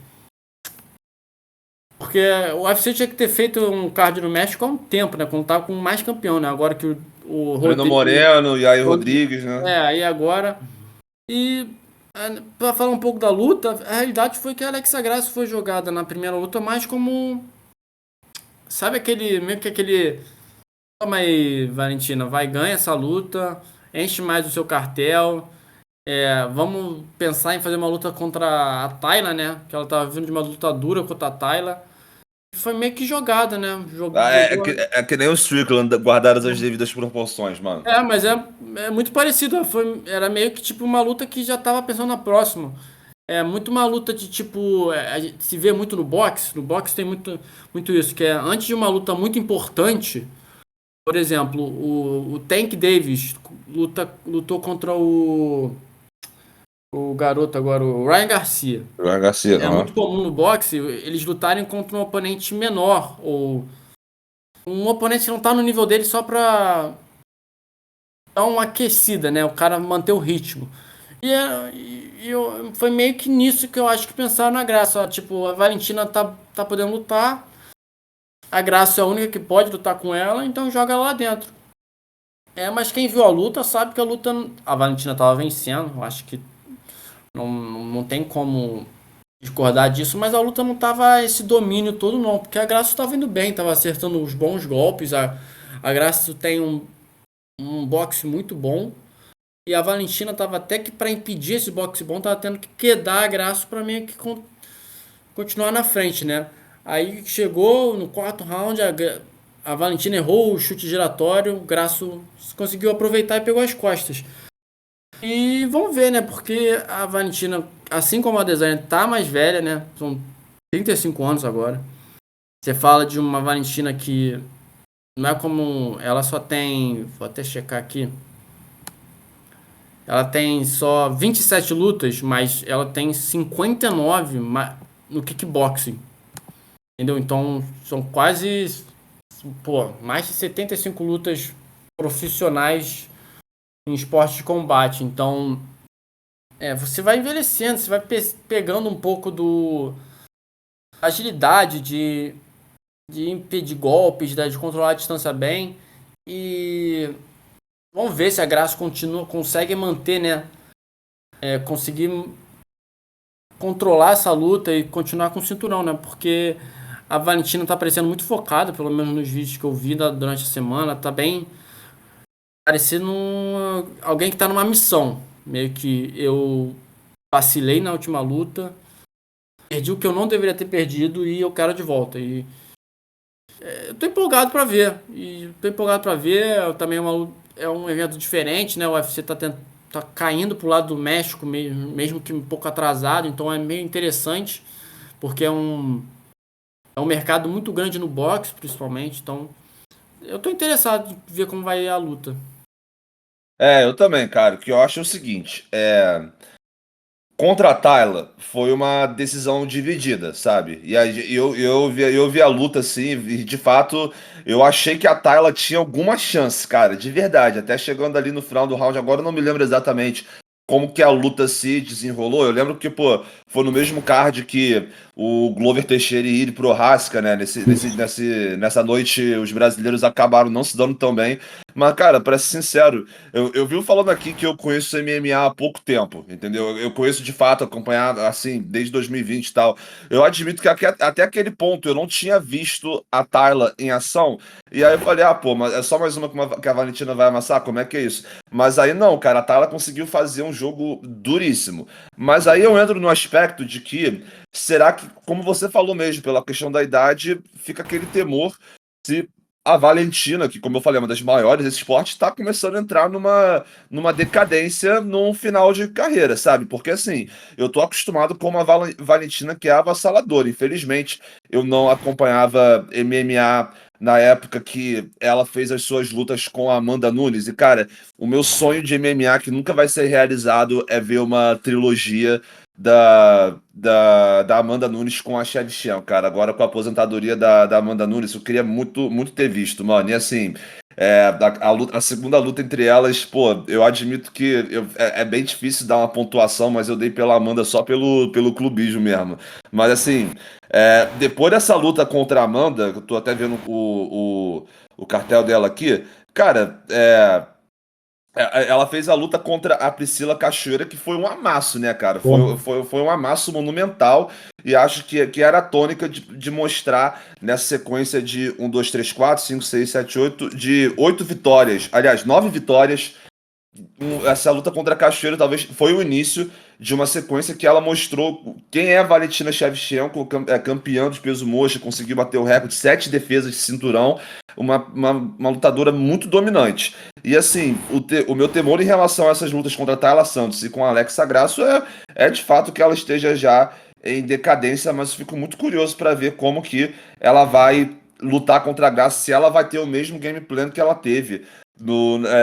Porque o UFC tinha que ter feito um card no México há um tempo, né? Quando tava com mais campeão, né? Agora que o Breno Rodrigo. Moreno e aí Rodrigues, né? Aí agora. E para falar um pouco da luta, a realidade foi que a Alexa Grasso foi jogada na primeira luta mais como. Sabe aquele. Meio que aquele. Toma aí, Valentina, vai, ganha essa luta, enche mais o seu cartel. Vamos pensar em fazer uma luta contra a Tayla, né? Que ela tava vindo de uma luta dura contra a Tayla. Foi meio que jogada, né? Ah, Jogou. é que nem o Strickland, guardadas as devidas proporções, mano. Mas é muito parecido. Era meio que tipo uma luta que já tava pensando na próxima. É muito uma luta de tipo. A gente se vê muito no boxe. No boxe tem muito isso, que é antes de uma luta muito importante. Por exemplo, o Tank Davis lutou contra o garoto agora, o Ryan Garcia. João Garcia, É muito comum no boxe eles lutarem contra um oponente menor ou um oponente que não tá no nível dele só pra dar uma aquecida, né? O cara manter o ritmo. Foi meio que nisso que eu acho que pensaram na Graça. Ó, tipo, a Valentina tá podendo lutar, a Graça é a única que pode lutar com ela, então joga ela lá dentro. Mas quem viu a luta sabe que a Valentina tava vencendo. Eu acho que não tem como discordar disso, mas a luta não tava esse domínio todo não, porque a Graça tava indo bem, tava acertando os bons golpes, a Graça tem um boxe muito bom, e a Valentina tava até que para impedir esse boxe bom, tava tendo que quedar a Graça para meio que continuar na frente, né? Aí chegou no quarto round, a Valentina errou o chute giratório, o Grasso conseguiu aproveitar e pegou as costas. E vamos ver, né? Porque a Valentina, assim como a designer, tá mais velha, né? São 35 anos agora. Você fala de uma Valentina que não é como. Ela só tem. Vou até checar aqui. Ela tem só 27 lutas, mas ela tem 59 no kickboxing. Entendeu? Então são quase. Pô, mais de 75 lutas profissionais em esporte de combate. Então. Você vai envelhecendo, você vai pegando um pouco do agilidade de impedir golpes, de controlar a distância bem. E vamos ver se a Graça consegue manter, né? conseguir controlar essa luta e continuar com o cinturão, né? Porque a Valentina tá parecendo muito focada, pelo menos nos vídeos que eu vi durante a semana, tá bem parecendo alguém que tá numa missão. Meio que eu vacilei na última luta, perdi o que eu não deveria ter perdido e eu quero de volta. E eu tô empolgado pra ver. E tô empolgado pra ver. Também é um evento diferente, né? O UFC tá caindo pro lado do México, mesmo que um pouco atrasado. Então é meio interessante, porque é um mercado muito grande no boxe, principalmente. Então eu tô interessado em ver como vai a luta. Eu também, cara. O que eu acho é o seguinte: contra a Tayla foi uma decisão dividida, sabe? E aí eu vi a luta assim, e de fato eu achei que a Tayla tinha alguma chance, cara, de verdade. Até chegando ali no final do round, agora eu não me lembro exatamente como que a luta se desenrolou. Eu lembro que, pô, foi no mesmo card que o Glover Teixeira ia ir pro Rasca, né? Nessa noite os brasileiros acabaram não se dando tão bem. Mas, cara, pra ser sincero, eu vivo falando aqui que eu conheço MMA há pouco tempo, entendeu? Eu conheço de fato, acompanhar assim, desde 2020 e tal. Eu admito que até aquele ponto eu não tinha visto a Tayla em ação. E aí eu falei, pô, mas é só mais uma que a Valentina vai amassar? Como é que é isso? Mas aí não, cara, a Tayla conseguiu fazer um jogo duríssimo. Mas aí eu entro no aspecto de que, será que, como você falou mesmo, pela questão da idade, fica aquele temor se a Valentina, que como eu falei, é uma das maiores desse esporte, está começando a entrar numa decadência num final de carreira, sabe? Porque assim, eu tô acostumado com uma Valentina que é avassaladora. Infelizmente, eu não acompanhava MMA na época que ela fez as suas lutas com a Amanda Nunes. E, cara, o meu sonho de MMA que nunca vai ser realizado é ver uma trilogia da Amanda Nunes com a Shevchenko, cara. Agora com a aposentadoria da Amanda Nunes, eu queria muito, muito ter visto, mano. E assim, a segunda luta entre elas, pô, eu admito que é bem difícil dar uma pontuação, mas eu dei pela Amanda só pelo clubismo mesmo. Mas assim, depois dessa luta contra a Amanda, eu tô até vendo o cartel dela aqui, cara, ela fez a luta contra a Priscila Cachoeira, que foi um amasso, né, cara? Foi um amasso monumental. E acho que era a tônica de mostrar nessa sequência de 1, 2, 3, 4, 5, 6, 7, 8, de 8 vitórias. Aliás, 9 vitórias. Essa luta contra a Cachoeira talvez foi o início de uma sequência que ela mostrou quem é a Valentina Shevchenko, campeã dos pesos mosca, conseguiu bater o recorde, 7 defesas de cinturão, uma lutadora muito dominante. E assim, o meu temor em relação a essas lutas contra a Tayla Santos e com a Alexa Grasso é de fato que ela esteja já em decadência, mas fico muito curioso para ver como que ela vai lutar contra a Grasso, se ela vai ter o mesmo game plan que ela teve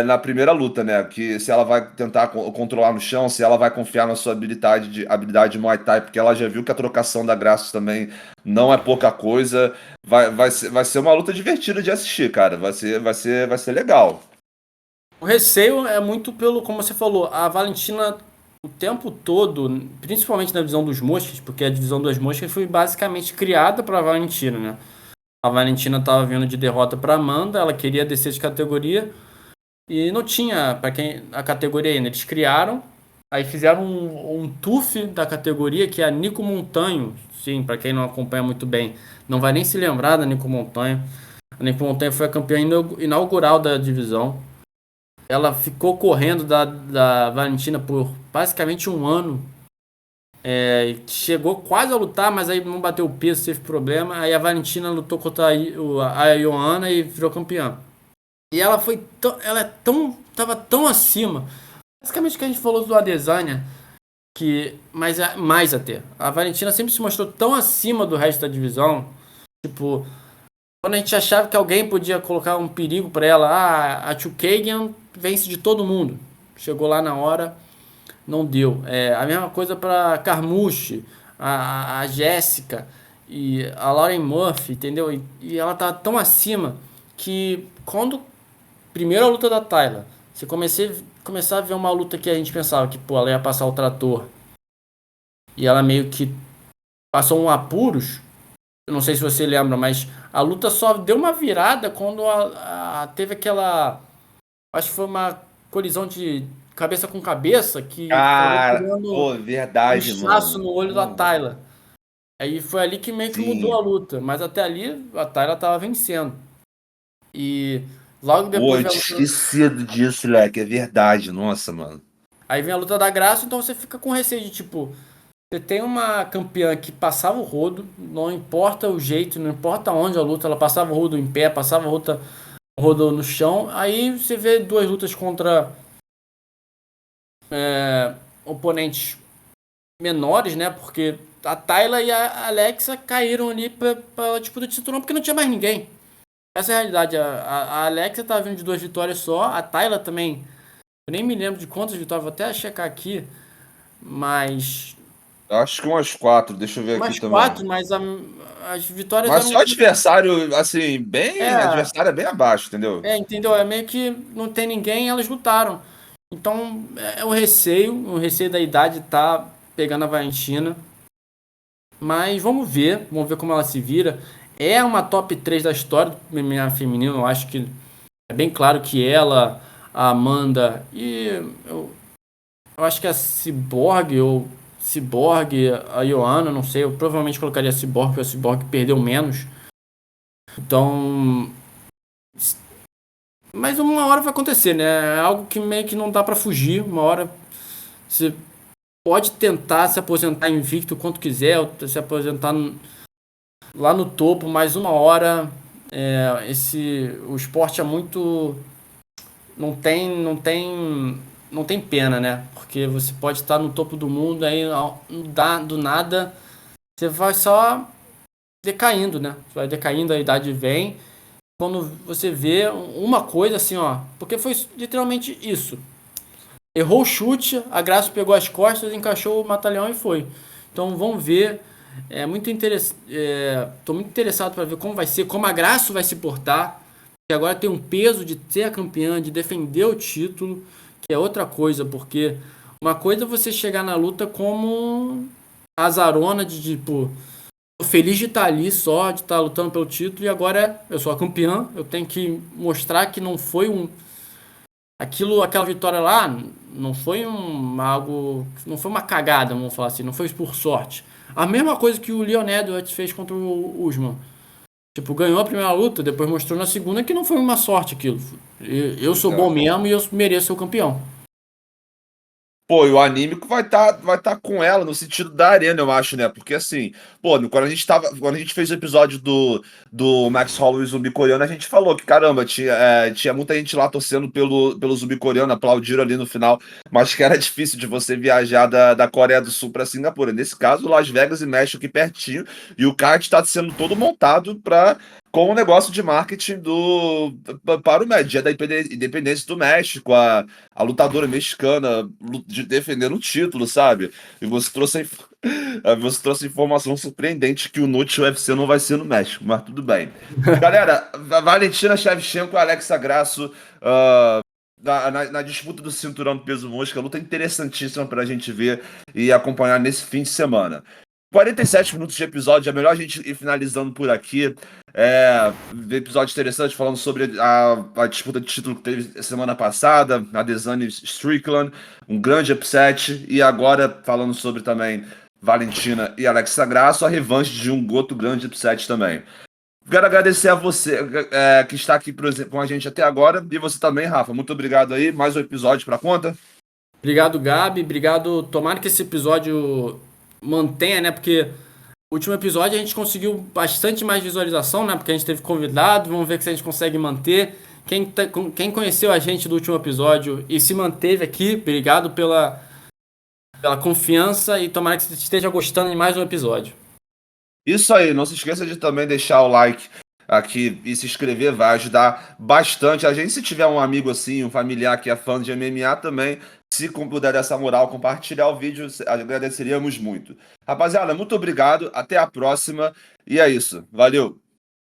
na primeira luta, né? Que se ela vai tentar controlar no chão, se ela vai confiar na sua habilidade de Muay Thai, porque ela já viu que a trocação da Graças também não é pouca coisa. Vai ser uma luta divertida de assistir, cara. Vai ser legal. O receio é muito pelo, como você falou, a Valentina o tempo todo, principalmente na divisão dos moscas, porque a divisão das moscas foi basicamente criada para a Valentina, né? A Valentina estava vindo de derrota para Amanda, ela queria descer de categoria e não tinha para quem a categoria ainda. Eles criaram, aí fizeram um TUF da categoria que é a Nico Montanho. Sim, para quem não acompanha muito bem, não vai nem se lembrar da Nico Montanho. A Nico Montanho foi a campeã inaugural da divisão. Ela ficou correndo da Valentina por basicamente um ano. Chegou quase a lutar, mas aí não bateu o peso, teve problema. Aí a Valentina lutou contra a Ioana e virou campeã. E ela foi ela tava tão acima. Basicamente o que a gente falou do Adesanya, mas mais até. A Valentina sempre se mostrou tão acima do resto da divisão. Tipo, quando a gente achava que alguém podia colocar um perigo pra ela, a Chookagian vence de todo mundo. Chegou lá na hora, não deu. A mesma coisa pra Carmouche, a Jéssica e a Lauren Murphy, entendeu? E ela tá tão acima que quando primeira luta da Tayla, você começar a ver uma luta que a gente pensava que, pô, ela ia passar o trator e ela meio que passou um apuros. Eu não sei se você lembra, mas a luta só deu uma virada quando teve aquela. Acho que foi uma colisão de cabeça com cabeça que acabou Cara, criando pô, um verdade, inchaço mano. no olho da Pô, Tayla. Aí foi ali que meio que mudou a sim. luta. Mas até ali a Tayla tava vencendo. E logo Pô, depois eu vem a tinha luta. esquecido disso, leque. É verdade, nossa, mano. Aí vem a luta da Graça, então você fica com receio de tipo. Você tem uma campeã que passava o rodo, não importa o jeito, não importa onde a luta, ela passava o rodo em pé, passava o rodo no chão. Aí você vê duas lutas contra oponentes menores, né? Porque a Tayla e a Alexa caíram ali pra disputa de cinturão porque não tinha mais ninguém. Essa é a realidade. A Alexa tá vindo de duas vitórias só, a Tayla também. Eu nem me lembro de quantas vitórias, vou até checar aqui, mas. Acho que umas 4, deixa eu ver aqui Umas também. quatro, mas as vitórias Mas eram. só adversário, assim, bem. É, Adversário é bem abaixo, entendeu? entendeu? É meio que não tem ninguém, elas lutaram. Então, é o receio da idade tá pegando a Valentina. Mas vamos ver como ela se vira. É uma top 3 da história do MMA feminino. Eu acho que é bem claro que ela, a Amanda e eu acho que a Cyborg, a Ioana, não sei. Eu provavelmente colocaria a Cyborg, porque a Cyborg perdeu menos. Então, mas uma hora vai acontecer, né? É algo que meio que não dá pra fugir. Uma hora você pode tentar se aposentar invicto quanto quiser, ou se aposentar lá no topo, mas uma hora o esporte é muito não tem pena, né? Porque você pode estar no topo do mundo aí do nada você vai só decaindo, né? Você vai decaindo, a idade vem. Quando você vê uma coisa assim, ó, porque foi literalmente isso. Errou o chute, a Graça pegou as costas, encaixou o Matalhão e foi. Então vamos ver. Tô muito interessado para ver como vai ser, como a Graça vai se portar. Que agora tem um peso de ser a campeã, de defender o título, que é outra coisa, porque uma coisa é você chegar na luta como azarona de tipo, tô feliz de estar ali só, de estar lutando pelo título, e agora eu sou a campeã, eu tenho que mostrar que não foi aquela vitória lá não foi não foi uma cagada, vamos falar assim, não foi por sorte. A mesma coisa que o Leon Edwards fez contra o Usman. Tipo, ganhou a primeira luta, depois mostrou na segunda que não foi uma sorte aquilo. Eu Pois sou é. bom mesmo e eu mereço ser o campeão. Pô, e o anímico vai tá com ela no sentido da arena, eu acho, né? Porque assim, pô, quando a gente fez o episódio do Max Holloway zumbi coreano, a gente falou que, caramba, tinha muita gente lá torcendo pelo zumbi coreano, aplaudiram ali no final, mas que era difícil de você viajar da Coreia do Sul pra Singapura. Nesse caso, Las Vegas e México aqui pertinho, e o kart tá sendo todo montado com o negócio de marketing para o México, dia da independência do México, a lutadora mexicana defendendo o título, sabe? E você trouxe a informação surpreendente que o Noite UFC não vai ser no México, mas tudo bem. Galera, a Valentina Shevchenko e Alexa Grasso na disputa do cinturão do peso mosca, luta interessantíssima pra gente ver e acompanhar nesse fim de semana. 47 minutos de episódio, é melhor a gente ir finalizando por aqui. Episódio interessante falando sobre a disputa de título que teve semana passada, a Desane Strickland, um grande upset, e agora falando sobre também Valentina e Alexa Grasso, a revanche de um outro grande upset também. Quero agradecer a você que está aqui com a gente até agora, e você também, Rafa. Muito obrigado aí. Mais um episódio para conta. Obrigado, Gabi. Obrigado. Tomara que esse episódio mantenha, né? Porque o último episódio a gente conseguiu bastante mais visualização, né? Porque a gente teve convidado. Vamos ver se a gente consegue manter. Quem conheceu a gente do último episódio e se manteve aqui, obrigado pela confiança e tomara que você esteja gostando de mais um episódio. Isso aí, não se esqueça de também deixar o like aqui e se inscrever, vai ajudar bastante a gente. Se tiver um amigo assim, um familiar que é fã de MMA também, se puder dar essa moral, compartilhar o vídeo, agradeceríamos muito. Rapaziada, muito obrigado, até a próxima, e é isso, valeu!